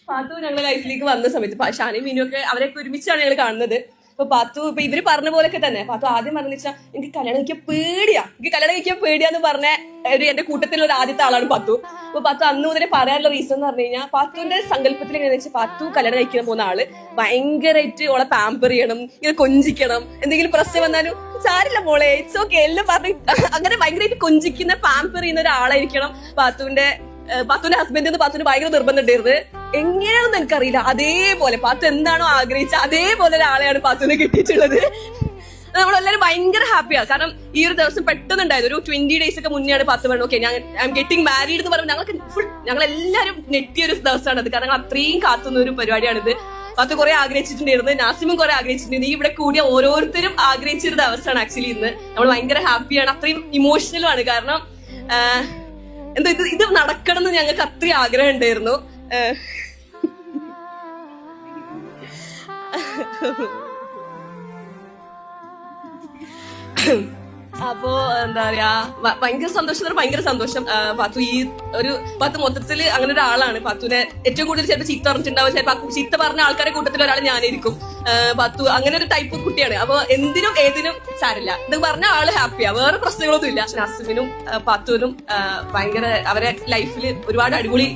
പാത്തു ഞങ്ങളുടെ ലൈഫിലേക്ക് വന്ന സമയത്ത് ഷാനി മീനു ഒക്കെ അവരൊക്കെ ഒരുമിച്ചാണ് ഞങ്ങൾ കാണുന്നത്. ഇപ്പൊ പാത്തു ഇപ്പൊ ഇവര് പറഞ്ഞ പോലൊക്കെ തന്നെ പാത്തു ആദ്യം പറഞ്ഞു വെച്ചാൽ എനിക്ക് കല്യാണം കഴിക്കാൻ പേടിയാന്ന് പറഞ്ഞ എന്റെ കൂട്ടത്തിലുള്ള ഒരു ആദ്യത്തെ ആളാണ് പാത്തു. അപ്പൊ പാത്തു അന്ന് മുതലേ പറയാനുള്ള റീസൺ എന്ന് പറഞ്ഞു കഴിഞ്ഞാൽ പാത്തുവിന്റെ സങ്കല്പത്തിൽ എങ്ങനെയാ വെച്ചാൽ പാത്തു കല്യാണം കഴിക്കാൻ പോകുന്ന ആള് ഭയങ്കരമായിട്ട് ഓളെ പാമ്പർ ചെയ്യണം, ഇങ്ങനെ കൊഞ്ചിക്കണം, എന്തെങ്കിലും പ്രശ്നം വന്നാലും സാരില്ല മോളെ ഇറ്റ്സ് ഓക്കെ എല്ലാം പറഞ്ഞ് അങ്ങനെ ഭയങ്കരമായിട്ട് കൊഞ്ചിക്കുന്ന പാമ്പർ ചെയ്യുന്ന ഒരാളായിരിക്കണം പാത്തുവിന്റെ ഹസ്ബൻഡ്. പാത്തുവിന് ഭയങ്കര നിർബന്ധം ഉണ്ടായിരുന്നത്. എങ്ങനെയാണെന്ന് എനിക്കറിയില്ല, അതേപോലെ പാത്തു എന്താണോ ആഗ്രഹിച്ച അതേപോലെ ഒരാളെയാണ് പാത്തുവിനെ കിട്ടിയിട്ടുള്ളത്. നമ്മളെല്ലാരും ഭയങ്കര ഹാപ്പിയാണ്. കാരണം ഈ ഒരു ദിവസം പെട്ടെന്നുണ്ടായത് ഒരു 20 days ഒക്കെ മുന്നെയാണ് പാത്തു പറഞ്ഞു ഓക്കെ ഞാൻ ഐ എം ഗെറ്റിംഗ് മാരീഡ് എന്ന് പറയുമ്പോൾ ഞങ്ങളെല്ലാരും നെറ്റിയ ഒരു ദിവസമാണ് അത്. കാരണം അത്രയും കാത്തുന്ന ഒരു പരിപാടിയാണിത്. പാത്തു കുറെ ആഗ്രഹിച്ചിട്ടുണ്ടായിരുന്നു, നാസിമും കുറെ ആഗ്രഹിച്ചിട്ടുണ്ട്. ഈ ഇവിടെ കൂടിയ ഓരോരുത്തരും ആഗ്രഹിച്ചൊരു ദിവസമാണ് ആക്ച്വലി ഇന്ന്. നമ്മൾ ഭയങ്കര ഹാപ്പിയാണ്, അത്രയും ഇമോഷണലും ആണ്. കാരണം എന്താ ഇത് നടക്കണം എന്ന് ഞങ്ങൾക്ക് അത്രയും ആഗ്രഹം ഉണ്ടായിരുന്നു. അപ്പോ എന്താ പറയാ ഭയങ്കര സന്തോഷം. പാത്തു ഈ പാത്തു മൊത്തത്തില് അങ്ങനെ ഒരാളാണ്. പാത്തുവിനെ ഏറ്റവും കൂടുതൽ ചിലപ്പോൾ ചീത്ത പറഞ്ഞിട്ടുണ്ടാവും, ചിലപ്പോൾ ചീത്ത പറഞ്ഞ ആൾക്കാരെ കൂട്ടത്തിൽ ഒരാൾ ഞാനായിരിക്കും. പാത്തു അങ്ങനെ ഒരു ടൈപ്പ് കുട്ടിയാണ്. അപ്പൊ എന്തിനും ഏതിനും സാരില്ല ഇത് പറഞ്ഞ ആള് ഹാപ്പിയാ, വേറെ പ്രശ്നങ്ങളൊന്നും ഇല്ല. നാസിമിനും പാത്തുവിനും ഭയങ്കര അവരെ ലൈഫിൽ ഒരുപാട് അടിപൊളി